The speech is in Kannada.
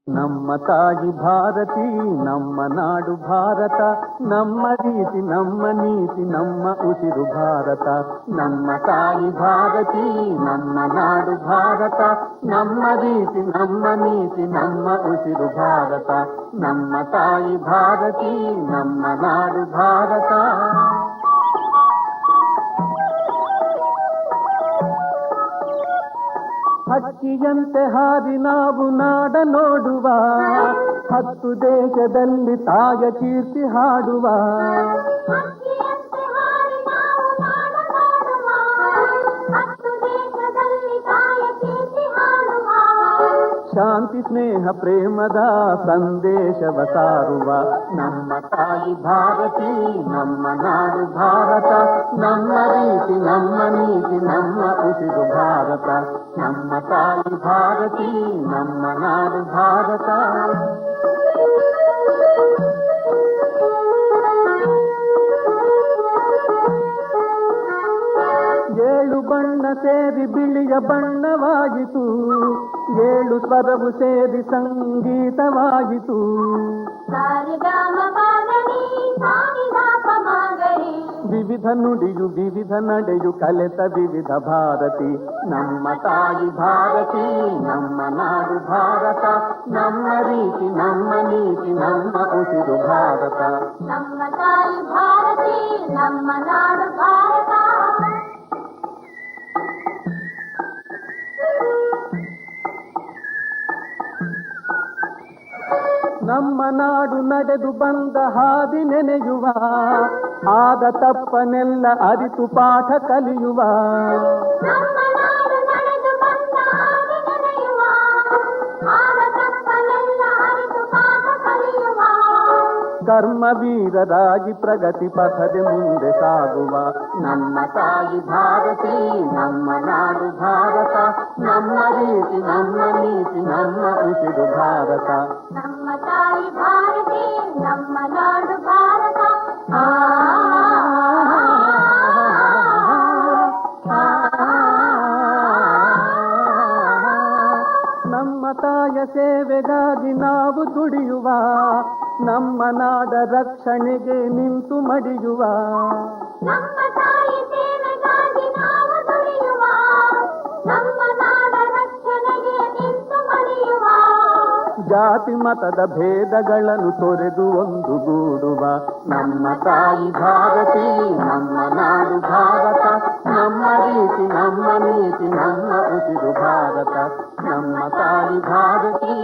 ನಮ್ಮ ತಾಯಿ ಭಾರತಿ, ನಮ್ಮ ನಾಡು ಭಾರತ, ನಮ್ಮ ರೀತಿ ನಮ್ಮ ನೀತಿ ನಮ್ಮ ಉಸಿರು ಭಾರತ. ನಮ್ಮ ತಾಯಿ ಭಾರತಿ, ನಮ್ಮ ನಾಡು ಭಾರತ, ನಮ್ಮ ರೀತಿ ನಮ್ಮ ನೀತಿ ನಮ್ಮ ಉಸಿರು ಭಾರತ. ನಮ್ಮ ತಾಯಿ ಭಾರತಿ, ನಮ್ಮ ನಾಡು ಭಾರತ. ಹಕ್ಕಿಯಂತೆ ಹಾರಿ ನಾವು ನಾಡ ನೋಡುವ, 10 ದೇಶದಲ್ಲಿ ತಾಯ ಕೀರ್ತಿ ಹಾಡುವ. ಶಾಂತಿ ಸ್ನೇಹ ಪ್ರೇಮದ ಸಂದೇಶವ ಸಾರುವ ನಮ್ಮ ತಾಯಿ ಭಾರತಿ, ನಮ್ಮ ನಾಡು ಭಾರತ, ನಮ್ಮ ರೀತಿ ನಮ್ಮ ನೀತಿ ನಮ್ಮ ಉಸಿರು ಭಾರತ. ನಮ್ಮ ತಾಯಿ ಭಾರತಿ, ನಮ್ಮ ನಾಡು ಭಾರತ. ಏಳು ಬಣ್ಣ ಸೇರಿ ಬಿಳಿಯ ಬಣ್ಣವಾಯಿತು, 7 ಸ್ವರವು ಸೇರಿ ಸಂಗೀತವಾಯಿತು. ವಿವಿಧ ನುಡಿಯು ವಿವಿಧ ನಡೆಯು ಕಲೆತ ವಿವಿಧ ಭಾರತಿ. ನಮ್ಮ ತಾಯಿ ಭಾರತಿ, ನಮ್ಮ ನಾಡು ಭಾರತ, ನಮ್ಮ ರೀತಿ ನಮ್ಮ ನೀತಿ ನಮ್ಮ ಉಸಿರು ಭಾರತ. ನಮ್ಮ ತಾಯಿ ಭಾರತಿ, ನಮ್ಮ ನಾಡು ಭಾರತ. ನಮ್ಮ ನಾಡು ನಡೆದು ಬಂದ ಹಾದಿ ನೆನೆಯುವ, ಆದ ತಪ್ಪನೆಲ್ಲ ಅರಿತು ಪಾಠ ಕಲಿಯುವ. ಕರ್ಮವೀರರಾಗಿ ಪ್ರಗತಿ ಪಥದೆ ಮುಂದೆ ಸಾಗುವ. ನಮ್ಮ ತಾಯಿ ಭಾರತಿ, ನಮ್ಮ ನಾಡು ಭಾರತ, ನಮ್ಮ ರೀತಿ ನಮ್ಮ ನೀತಿ ನಮ್ಮ ಉಸಿರು ಭಾರತ. ನಮ್ಮ ತಾಯಿ ಭಾರತಿ, ನಮ್ಮ ನಾಡು ಭಾರತ. ನಮ್ಮ ತಾಯ ಸೇವೆಗಾಗಿ ನಾವು ದುಡಿಯುವ, ನಮ್ಮ ನಾಡ ರಕ್ಷಣೆಗೆ ನಿಂತು ಮಡಿಯುವ. ನಮ್ಮ ತಾಯಿ ಸೇವೆಗಾಗಿ ನಾವು ದುಡಿಯುವ, ನಮ್ಮ ನಾಡ ರಕ್ಷಣೆಗೆ ನಿಂತು ಮಡಿಯುವ. ಜಾತಿ ಮತದ ಭೇದಗಳನ್ನು ತೊರೆದು ಒಂದುಗೂಡುವ. ನಮ್ಮ ತಾಯಿ ಭಾರತಿ, ನಮ್ಮ ನಾಡು ಭಾರತ, ನಮ್ಮ ರೀತಿ ನಮ್ಮ ನೀತಿ ನಮ್ಮ ಉಸಿರು ಭಾರತ. ನಮ್ಮ ತಾಯಿ ಭಾರತಿ,